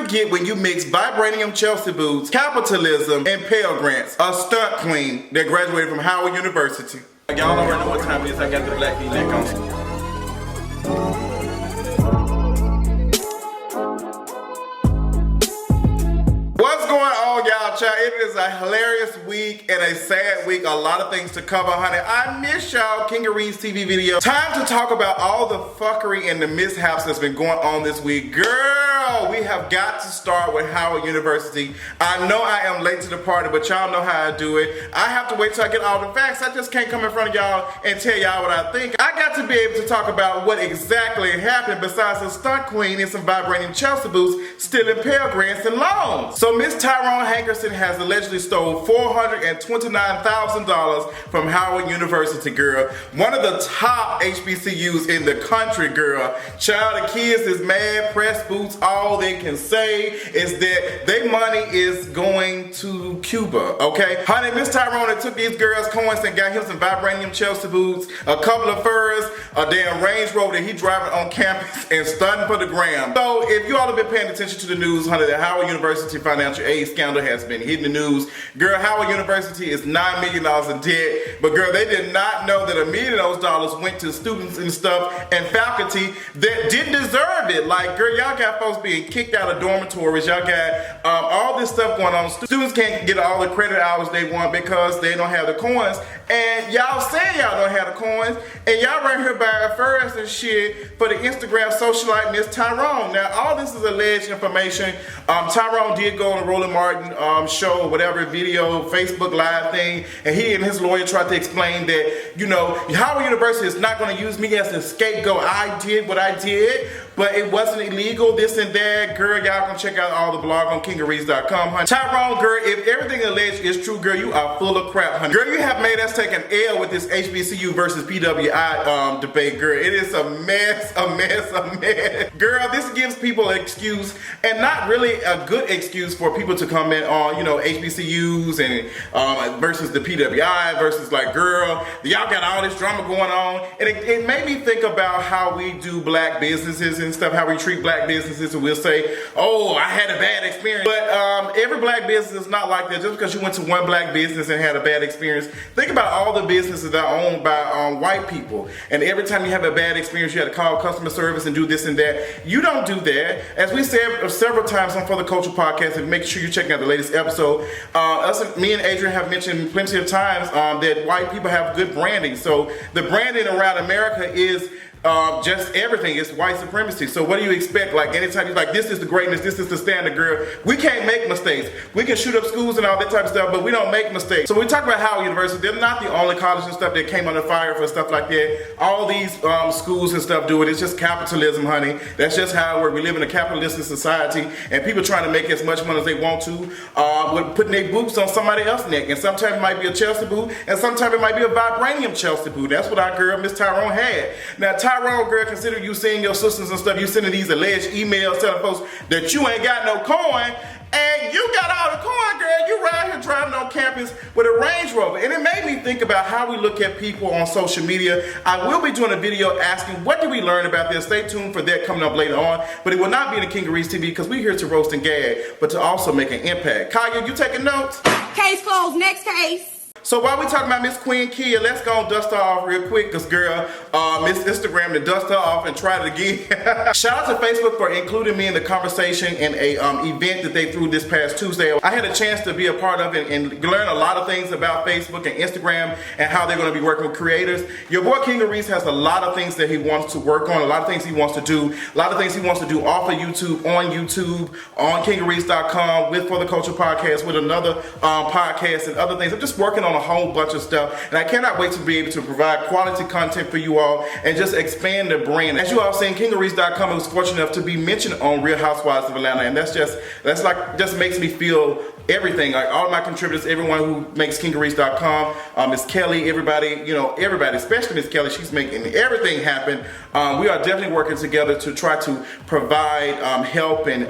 get when you mix vibranium Chelsea boots, capitalism, and Pell Grants. A stunt queen that graduated from Howard University. Y'all already know what time it is. I got the black V-neck on. What's going on, y'all? Child, it is a hilarious week and a sad week. A lot of things to cover, honey. I miss y'all. Kingery's TV video. Time to talk about all the fuckery and the mishaps that's been going on this week. Girl, we have got to start with Howard University. I know I am late to the party, but y'all know how I do it. I have to wait till I get all the facts. I just can't come in front of y'all and tell y'all what I think. I got to be able to talk about what exactly happened besides a stunt queen and some vibranium Chelsea boots stealing Pell Grants and loans. So Miss Tyrone Hankerson has allegedly stole $429,000 from Howard University, girl. One of the top HBCUs in the country, girl. Child, the kids is mad, press boots. All they can say is that their money is going to Cuba, okay? Honey, Miss Tyrone took these girls' coins and got him some vibranium Chelsea boots, a couple of furs, a damn Range Rover that he driving on campus and stunting for the gram. So if you all have been paying attention to the news, honey, the Howard University financial aid scandal has been hitting the news. Girl, Howard University is $9 million in debt, but girl, they did not know that $1 million of those dollars went to students and stuff and faculty that didn't deserve it. Like, girl, y'all got folks being kicked out of dormitories. Y'all got all this stuff going on. Students can't get all the credit hours they want because they don't have the coins. And y'all say y'all don't have the coins, and y'all right here buying furs and shit for the Instagram socialite Miss Tyrone. Now, all this is alleged information. Tyrone did go on the Roland Martin show, whatever video, Facebook Live thing, and he and his lawyer tried to explain that, you know, Howard University is not going to use me as a scapegoat. I did what I did, but it wasn't illegal, this and that. Girl, y'all can check out all the blog on kingeries.com, honey. Tyrone, girl, if everything alleged is true, girl, you are full of crap, honey. Girl, you have made us take an L with this HBCU versus PWI debate, girl. It is a mess, a mess, a mess. Girl, this gives people an excuse, and not really a good excuse for people to comment on, you know, HBCUs and versus the PWI versus, like, girl, y'all got all this drama going on. And it made me think about how we do black businesses and stuff, how we treat black businesses, and we'll say, oh, I had a bad experience. But every black business is not like that. Just because you went to one black business and had a bad experience, think about all the businesses that are owned by white people. And every time you have a bad experience, you have to call customer service and do this and that. You don't do that. As we said several times on For the Culture podcast, and make sure you're checking out the latest episode, me and Adrian have mentioned plenty of times that white people have good branding. So the branding around America is just everything. It's white supremacy. So what do you expect? Like, anytime you're like, this is the greatness, this is the standard, girl. We can't make mistakes. We can shoot up schools and all that type of stuff, but we don't make mistakes. So when we talk about Howard University, they're not the only college and stuff that came under fire for stuff like that. All these schools and stuff do it. It's just capitalism, honey. That's just how it works. We live in a capitalistic society, and people trying to make as much money as they want to with putting their boots on somebody else's neck. And sometimes it might be a Chelsea boot, and sometimes it might be a vibranium Chelsea boot. That's what our girl, Miss Tyrone, had. Now, Tyrone, girl, consider you seeing your sisters and stuff, you sending these alleged emails telling folks that you ain't got no coin, and you got all the coin, girl. You right here driving on campus with a Range Rover. And it made me think about how we look at people on social media. I will be doing a video asking, what did we learn about this? Stay tuned for that coming up later on. But it will not be in the Kingeries TV because we're here to roast and gag, but to also make an impact. Kaya, you taking notes? Case closed. Next case. So while we talking about Miss Queen Kia, let's go and dust her off real quick, because girl, Miss Instagram to dust her off and try it again. Shout out to Facebook for including me in the conversation in a event that they threw this past Tuesday. I had a chance to be a part of it and learn a lot of things about Facebook and Instagram and how they're going to be working with creators. Your boy Kingeries has a lot of things that he wants to work on, a lot of things he wants to do, a lot of things he wants to do off of YouTube, on kingeries.com, with For the Culture podcast, with another podcast and other things. I'm just working on a whole bunch of stuff, and I cannot wait to be able to provide quality content for you all and just expand the brand. As you all seen, kingeries.com was fortunate enough to be mentioned on Real Housewives of Atlanta, and that's just makes me feel everything. Like, all of my contributors, everyone who makes kingeries.com, Miss Kelly, everybody, especially Miss Kelly, she's making everything happen. We are definitely working together to try to provide help and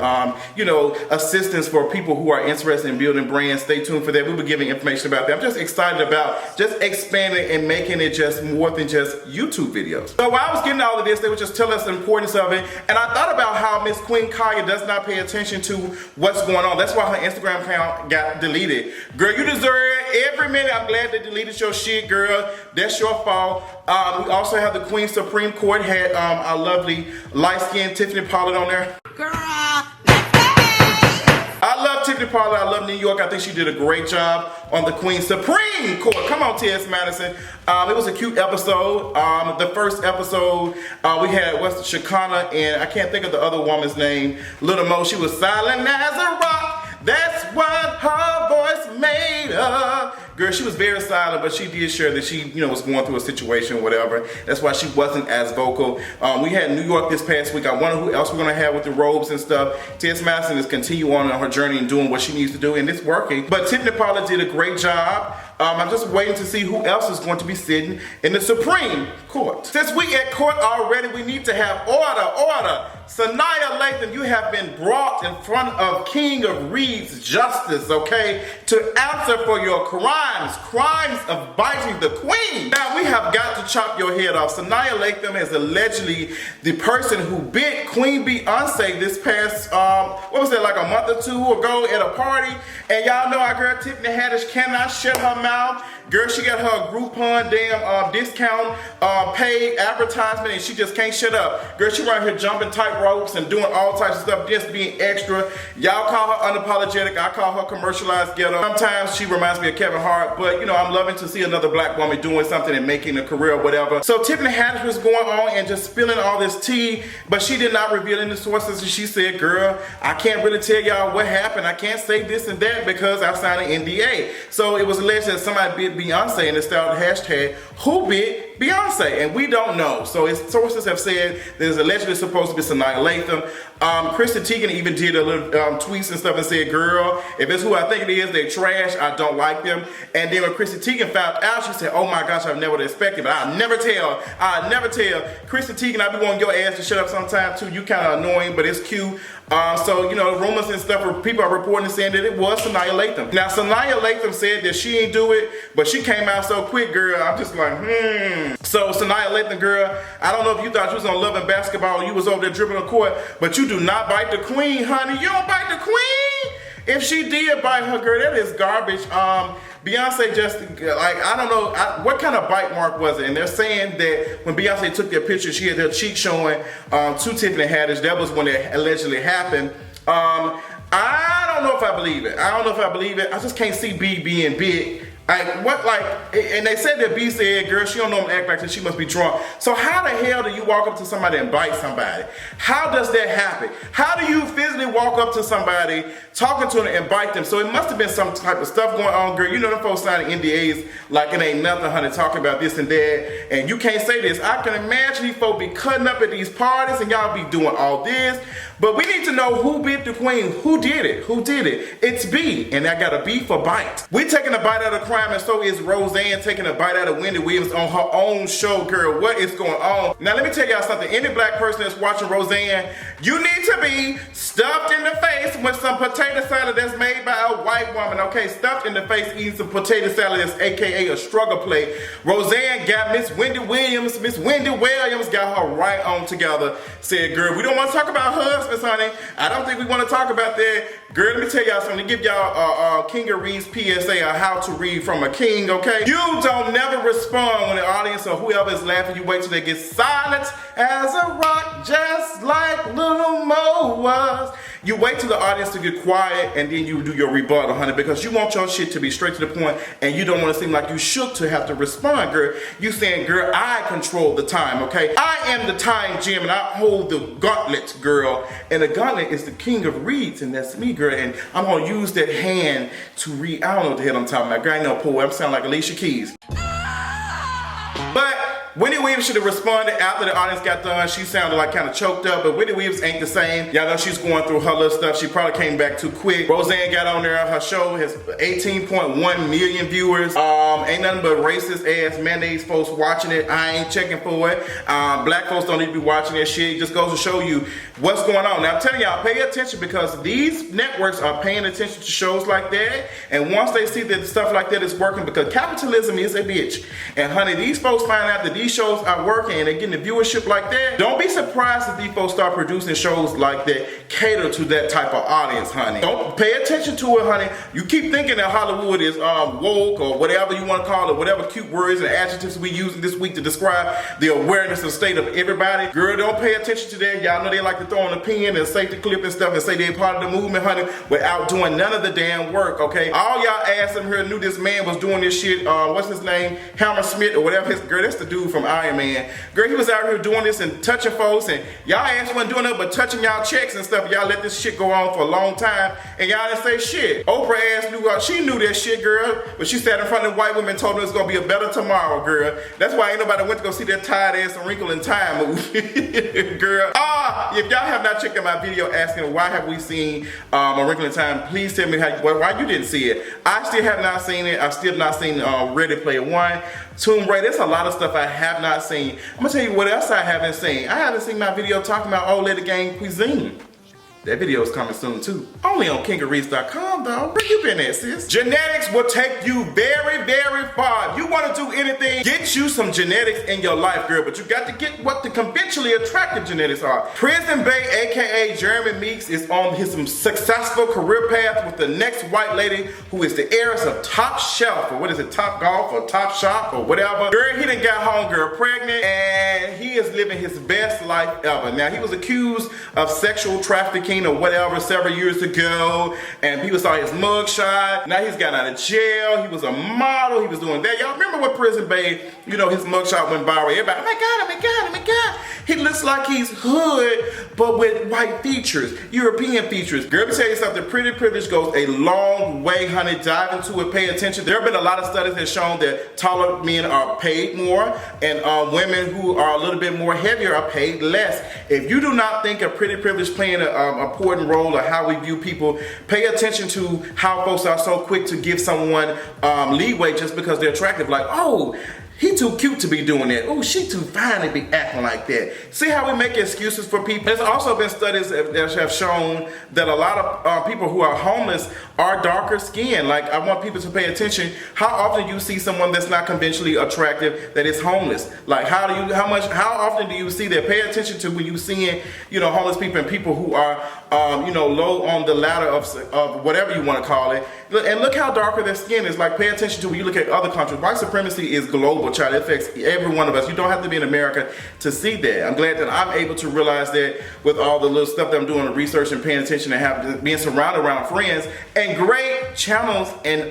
assistance for people who are interested in building brands. Stay tuned for that. We'll be giving information about that. I'm just excited excited about just expanding and making it just more than just YouTube videos. So while I was getting all of this, they would just tell us the importance of it, and I thought about how Miss Queen Kaya does not pay attention to what's going on. That's why her Instagram account got deleted. Girl, you deserve every minute. I'm glad they deleted your shit, girl. That's your fault. We also have the Queen Supreme Court had our lovely light-skinned Tiffany Pollard on there. Girl, I love Tiffany Pollard. I love New York. I think she did a great job on the Queen Supreme Court. Come on, T.S. Madison. It was a cute episode. The first episode, we had Shakana, and I can't think of the other woman's name. Little Mo. She was silent as a rock. That's what her voice made her. Girl, she was very silent, but she did share that she, was going through a situation or whatever. That's why she wasn't as vocal. We had New York this past week. I wonder who else we're gonna have with the robes and stuff. T.S. Madison is continuing on her journey and doing what she needs to do, and it's working. But Tiffany Pollard did a great job. I'm just waiting to see who else is going to be sitting in the Supreme Court. Since we at court already, we need to have order. Sanaa Lathan, you have been brought in front of King of Reed's justice, okay, to answer for your crimes of biting the queen. Now we have got to chop your head off. Sanaa Lathan is allegedly the person who bit Queen Beyonce this past, what was it, like a month or two ago at a party. And y'all know our girl Tiffany Haddish cannot shut her mouth. Girl, she got her Groupon damn discount paid advertisement, and she just can't shut up. Girl, she right here jumping tight ropes and doing all types of stuff, just being extra. Y'all call her unapologetic. I call her commercialized ghetto. Sometimes she reminds me of Kevin Hart, but I'm loving to see another black woman doing something and making a career or whatever. So Tiffany Haddish was going on and just spilling all this tea, but she did not reveal any sources, and she said, girl, I can't really tell y'all what happened. I can't say this and that because I signed an NDA. So it was alleged that somebody bit Beyonce, and it started hashtag who bit Beyonce, and we don't know. So its sources have said there's allegedly supposed to be Sanaa Lathan. Kristen Teigen even did a little tweets and stuff and said, girl, if it's who I think it is, they're trash, I don't like them. And then when Kristen Teigen found out, she said, oh my gosh, I've never expected, but I'll never tell. Kristen Teigen, I be wanting your ass to shut up sometime too. You kind of annoying, but it's cute. So rumors and stuff, people are reporting and saying that it was Sanaa Lathan. Now, Sanaa Lathan said that she ain't do it, but she came out so quick, girl. I'm just like, So Sanaa Lathan, girl, I don't know if you thought you was on Love and Basketball, you was over there dribbling the court, but you do not bite the queen, honey. You don't bite the queen. If she did bite her, girl, that is garbage. Beyonce just, I don't know, what kind of bite mark was it? And they're saying that when Beyonce took their picture, she had her cheek showing to Tiffany Haddish. That was when it allegedly happened. I don't know if I believe it. I just can't see B being big. And they said that B said, girl, she don't know him act like that, she must be drunk. So how the hell do you walk up to somebody and bite somebody? How does that happen? How do you physically walk up to somebody, talking to them and bite them? So it must have been some type of stuff going on, girl. You know them folks signing NDAs like it ain't nothing, honey, talking about this and that, and you can't say this. I can imagine these folks be cutting up at these parties and y'all be doing all this. But we need to know who bit the queen. Who did it? It's B, and I got a B for bite. We taking a bite out of crime, and so is Roseanne taking a bite out of Wendy Williams on her own show, girl. What is going on? Now let me tell y'all something. Any black person that's watching Roseanne, you need to be stuffed in the face with some potato salad that's made by a white woman, okay? Stuffed in the face eating some potato salad that's AKA a struggle plate. Roseanne got Miss Wendy Williams got her right on together. Said, girl, we don't want to talk about husbands, honey. I don't think we want to talk about that. Girl, let me tell y'all something. To give y'all King of Reed's PSA on how to read from a king, okay? You don't never respond when the audience or whoever is laughing. You wait till they get silent as a rock, just like little Mo was. You wait till the audience to get quiet, and then you do your rebuttal, honey, because you want your shit to be straight to the point, and you don't want to seem like you shook to have to respond, girl. You saying, girl, I control the time, okay? I am the time gem, and I hold the gauntlet, girl. And the gauntlet is the King of Reeds, and that's me, girl. And I'm gonna use that hand to read. I don't know what the hell I'm talking about, girl. I ain't no poet. I'm sounding like Alicia Keys. But Wendy Williams should have responded after the audience got done. She sounded like kind of choked up, but Wendy Williams ain't the same. Y'all know she's going through her little stuff. She probably came back too quick. Roseanne got on there. Her show has 18.1 million viewers. Ain't nothing but racist ass mayonnaise folks watching it. I ain't checking for it. Black folks don't need to be watching that shit. It just goes to show you what's going on. Now I'm telling y'all, pay attention, because these networks are paying attention to shows like that. And once they see that stuff like that is working, because capitalism is a bitch. And honey, these folks find out that these shows are working and they're getting the viewership like that. Don't be surprised if these folks start producing shows like that cater to that type of audience, honey. Don't pay attention to it, honey. You keep thinking that Hollywood is woke or whatever you want to call it, whatever cute words and adjectives we using this week to describe the awareness and state of everybody. Girl, don't pay attention to that. Y'all know they like to throw on a pen and safety clip and stuff and say they're part of the movement, honey, without doing none of the damn work, okay? All y'all ass in here knew this man was doing this shit, what's his name? Hammersmith or whatever his, girl, that's the dude from Iron Man. Girl, he was out here doing this and touching folks, and y'all ass wasn't doing nothing but touching y'all checks and stuff. Y'all let this shit go on for a long time, and y'all didn't say shit. Oprah ass knew, she knew that shit, girl, but she sat in front of white women and told them it's gonna be a better tomorrow, girl. That's why ain't nobody went to go see that Tired Ass and Wrinkle in Time movie, girl. If y'all have not checked out my video asking why have we seen A Wrinkle in Time, please tell me why you didn't see it. I still have not seen it. I've still not seen Ready Player One, Tomb Raider. There's a lot of stuff I have not seen. I'm gonna tell you what else I haven't seen. I haven't seen my video talking about Old Lady Gang Cuisine. That video is coming soon too. Only on kingareeds.com though. Where you been at, sis? Genetics will take you very, very far. If you want to do anything, get you some genetics in your life, girl. But you got to get what the conventionally attractive genetics are. Prison Bae, aka Jeremy Meeks, is on his successful career path with the next white lady who is the heiress of Top Shelf, or what is it, Top Golf or Top Shop or whatever. Girl, he done got homegirl pregnant and he is living his best life ever. Now, he was accused of sexual trafficking or whatever several years ago, and people saw his mugshot. Now he's got out of jail. He was a model. He was doing that. Y'all remember what Prison Bae, you know, his mugshot went viral. Everybody, oh my God, oh my God, oh my God. He looks like he's hood, but with white features, European features. Girl, let me tell you something. Pretty privilege goes a long way, honey. Dive into it. Pay attention. There have been a lot of studies that have shown that taller men are paid more, and women who are a little bit more heavier are paid less. If you do not think a pretty privilege playing an important role of how we view people, pay attention to how folks are so quick to give someone leeway just because they're attractive. Like, oh, he too cute to be doing that. Oh, she too fine to be acting like that. See how we make excuses for people? There's also been studies that have shown that a lot of people who are homeless are darker skinned. Like, I want people to pay attention. How often do you see someone that's not conventionally attractive that is homeless? Like, how often do you see that? Pay attention to when you seeing, you know, homeless people and people who are, you know, low on the ladder of whatever you want to call it. And look how darker their skin is. Like, pay attention to when you look at other countries. White supremacy is global, child. It affects every one of us. You don't have to be in America to see that. I'm glad that I'm able to realize that with all the little stuff that I'm doing, research and paying attention and being surrounded around friends and great channels and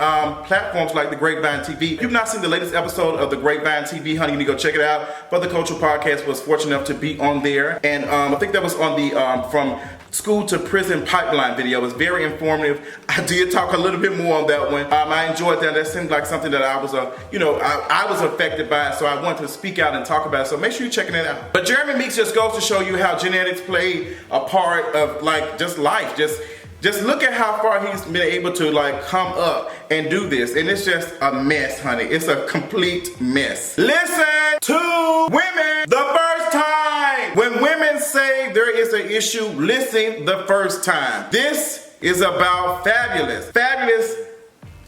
platforms like the Grapevine TV. If you've not seen the latest episode of the Grapevine TV, honey, you need to go check it out. But the Cultural Podcast was fortunate enough to be on there. And I think that was on the From School to Prison Pipeline video. It was very informative. I did talk a little bit more on that one. I enjoyed that. That seemed like something that I was, you know, I was affected by it, so I wanted to speak out and talk about it. So make sure you're checking it out. But Jeremy Meeks just goes to show you how genetics play a part of, like, just life. Just look at how far he's been able to, like, come up and do this. And it's just a mess, honey. It's a complete mess. Listen to women the first time. When women say there is an issue, listen the first time. This is about Fabolous. Fabolous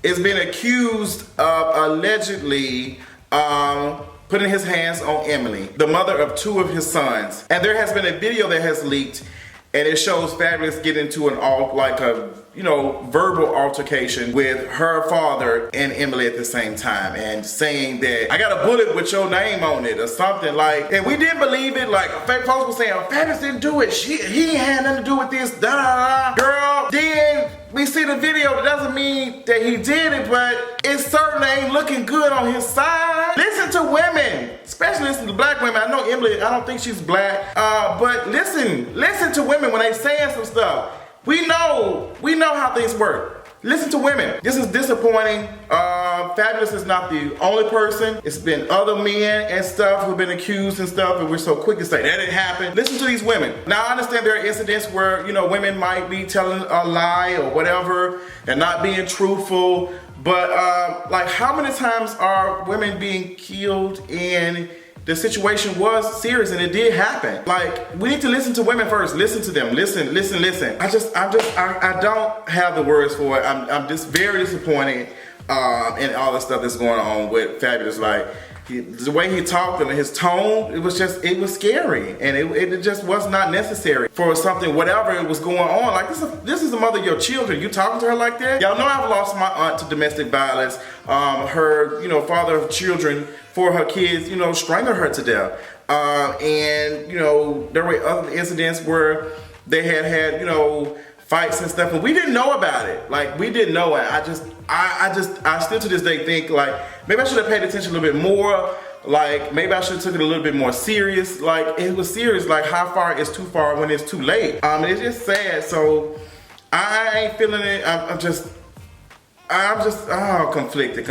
is being accused of allegedly putting his hands on Emily, the mother of two of his sons. And there has been a video that has leaked, and it shows Fabolous get into verbal altercation with her father and Emily at the same time, and saying that I got a bullet with your name on it or something like. And we didn't believe it. Like, folks were saying, Fabolous didn't do it. He had nothing to do with this. Girl, then we see the video. That doesn't mean that he did it, but it certainly ain't looking good on his side. Listen to women, especially listen to black women. I know Emily, I don't think she's black, but listen to women when they saying some stuff. We know how things work. Listen to women. This is disappointing. Fabolous is not the only person. It's been other men and stuff who've been accused and stuff, and we're so quick to say that didn't happen. Listen to these women. Now I understand there are incidents where, you know, women might be telling a lie or whatever and not being truthful, but like how many times are women being killed and the situation was serious and it did happen? Like, we need to listen to women first. Listen to them. Listen. I don't have the words for it. I'm just very disappointed in all the stuff that's going on with Fabolous. Like, the way he talked and his tone, it was scary, and it just was not necessary for something, whatever it was going on. Like, this is the mother of your children. You talking to her like that? Y'all know I've lost my aunt to domestic violence. Her, you know, father of children for her kids, you know, strangled her to death. And, you know, there were other incidents where they had, you know, fights and stuff, and we didn't know about it. Like, we didn't know it. I still to this day think, like, maybe I should have paid attention a little bit more. Like, maybe I should have took it a little bit more serious. Like, it was serious. Like, how far is too far when it's too late? It's just sad. So I ain't feeling it. I'm just conflicted.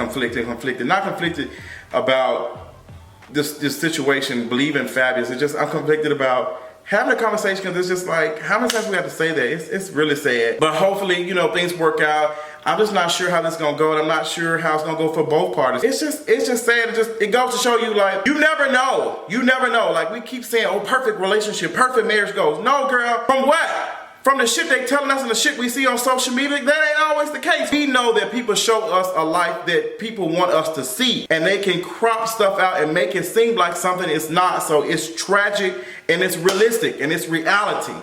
Not conflicted about this situation, believing Fabolous. It's just, I'm conflicted about having a conversation, because it's just like, how many times we have to say that? It's really sad. But hopefully, you know, things work out. I'm just not sure how this is gonna go, and I'm not sure how it's gonna go for both parties. It's just sad. It goes to show you, like, you never know. Like, we keep saying, oh, perfect relationship, perfect marriage goes. No, girl. From what? From the shit they telling us and the shit we see on social media, that ain't always the case. We know that people show us a life that people want us to see, and they can crop stuff out and make it seem like something it's not. So it's tragic, and it's realistic, and it's reality.